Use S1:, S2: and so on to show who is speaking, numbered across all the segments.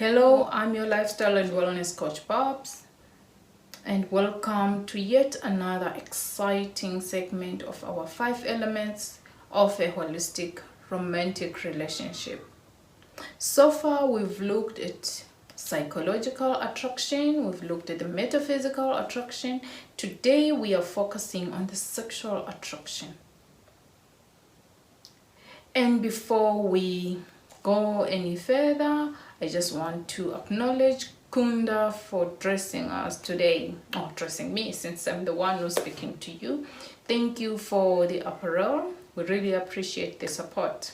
S1: Hello, I'm your lifestyle and wellness coach Babs, and welcome to yet another exciting segment of our 5 elements of a holistic romantic relationship. So far, we've looked at psychological attraction, we've looked at the metaphysical attraction. Today, we are focusing on the sexual attraction. And before we go any further, I just want to acknowledge Kunda for dressing us today, or dressing me since I'm the one who's speaking to you. Thank you for the apparel. We really appreciate the support.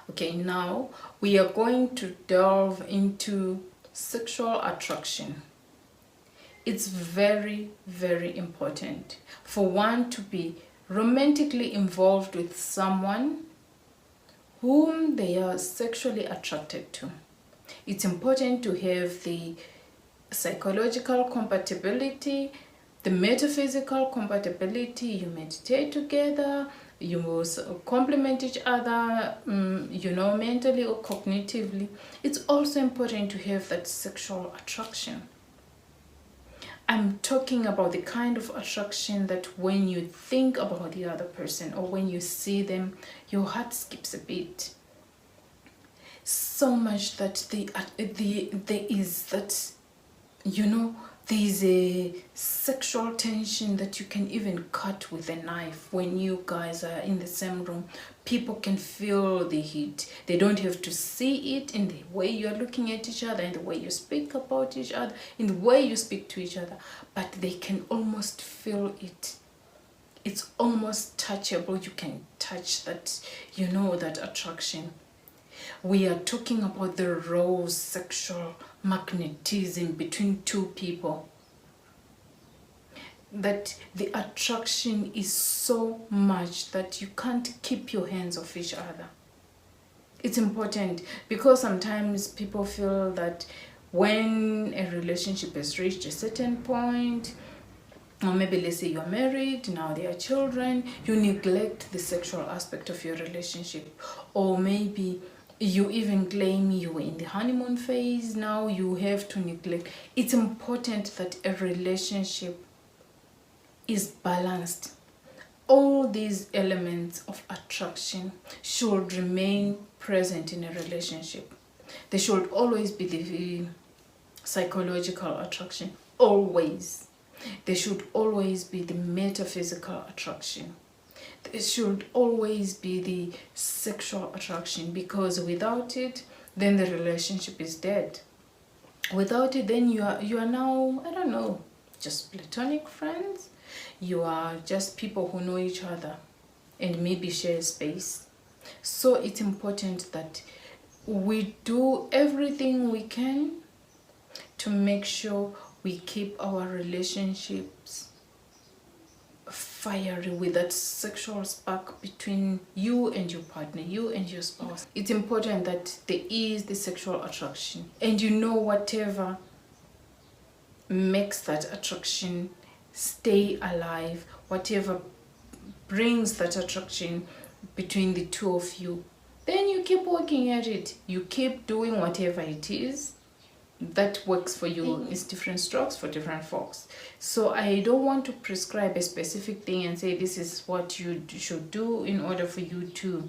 S1: Okay, now we are going to delve into sexual attraction. It's very, very important for one to be romantically involved with someone whom they are sexually attracted to. It's important to have the psychological compatibility, the metaphysical compatibility. You meditate together, you complement each other, mentally or cognitively. It's also important to have that sexual attraction. I'm talking about the kind of attraction that when you think about the other person or when you see them, your heart skips a beat. So much that there is that, there's a sexual tension that you can even cut with a knife. When you guys are in the same room, people can feel the heat. They don't have to see it in the way you're looking at each other, in the way you speak about each other, in the way you speak to each other, but they can almost feel it. It's almost touchable. You can touch that, that attraction. We are talking about the raw sexual magnetism between two people. That the attraction is so much that you can't keep your hands off each other. It's important because sometimes people feel that when a relationship has reached a certain point, or maybe let's say you're married, now there are children, you neglect the sexual aspect of your relationship. Or maybe you even claim you were in the honeymoon phase, now you have to neglect. It's important that a relationship is balanced. All these elements of attraction should remain present in a relationship. There should always be the psychological attraction, always. There should always be the metaphysical attraction. There should always be the sexual attraction, because without it, then the relationship is dead. Without it, then you are now, I don't know, just platonic friends. You are just people who know each other and maybe share space. So it's important that we do everything we can to make sure we keep our relationships fiery with that sexual spark between you and your partner, you and your spouse. It's important that there is the sexual attraction, and whatever makes that attraction stay alive, whatever brings that attraction between the two of you, then you keep working at it. You keep doing whatever it is that works for you. It's different strokes for different folks. So I don't want to prescribe a specific thing and say this is what you should do in order for you to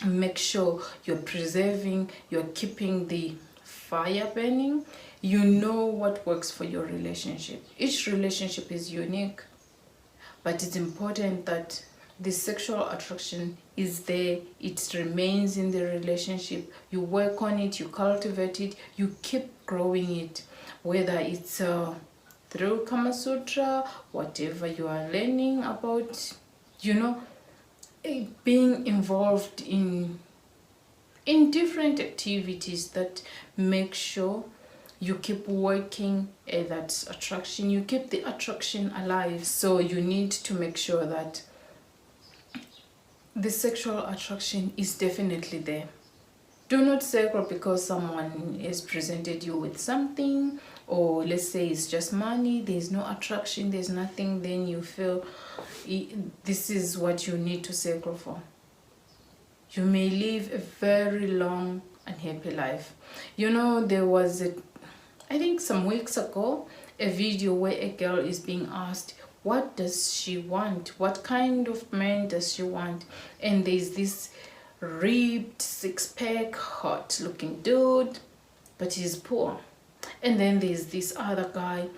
S1: make sure you're preserving, you're keeping the fire burning. You know what works for your relationship. Each relationship is unique, but it's important that the sexual attraction is there. It remains in the relationship. You work on it, you cultivate it, you keep growing it, whether it's through Kama Sutra, whatever you are learning about, being involved in different activities that make sure you keep working at that attraction, you keep the attraction alive. So you need to make sure that the sexual attraction is definitely there. Do not circle because someone has presented you with something, or let's say it's just money, there's no attraction, there's nothing, then you feel this is what you need to circle for. You may live a very long unhappy life. You know, there was I think some weeks ago, a video where a girl is being asked, what does she want? What kind of man does she want? And there's this ripped, six-pack, hot-looking dude, but he's poor. And then there's this other guy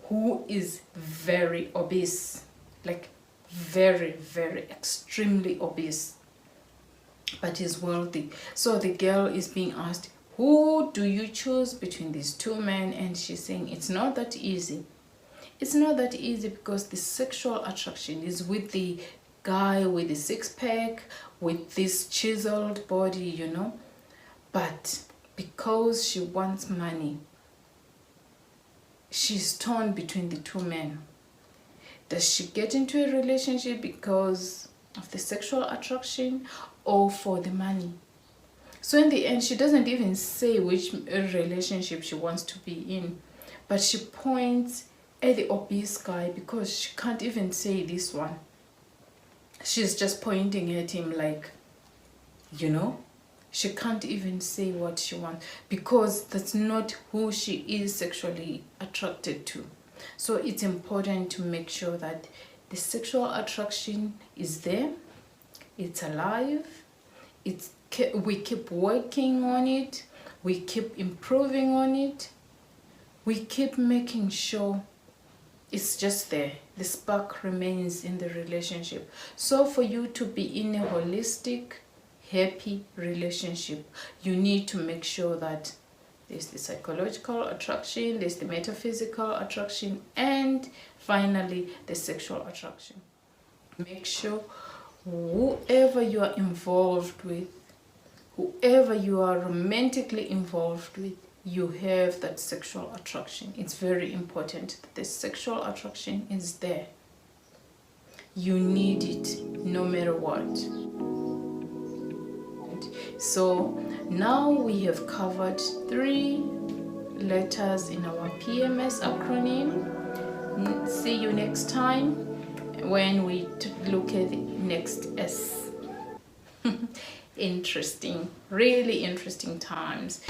S1: who is very obese, like very, very extremely obese, but he's wealthy. So the girl is being asked, who do you choose between these two men? And she's saying it's not that easy. It's not that easy because the sexual attraction is with the guy with the six-pack, with this chiseled body, you know. But because she wants money, she's torn between the two men. Does she get into a relationship because of the sexual attraction or for the money? So in the end, she doesn't even say which relationship she wants to be in, but she points at the obese guy because she can't even say this one. She's just pointing at him like, you know, she can't even say what she wants because that's not who she is sexually attracted to. So it's important to make sure that the sexual attraction is there, it's alive, we keep working on it, we keep improving on it, we keep making sure it's just there. The spark remains in the relationship. So for you to be in a holistic, happy relationship, you need to make sure that there's the psychological attraction, there's the metaphysical attraction, and finally the sexual attraction. Make sure whoever you are involved with, whoever you are romantically involved with, you have that sexual attraction. It's very important that the sexual attraction is there. You need it no matter what. So now we have covered 3 letters in our PMS acronym. See you next time when we look at the next S. Interesting, really interesting times.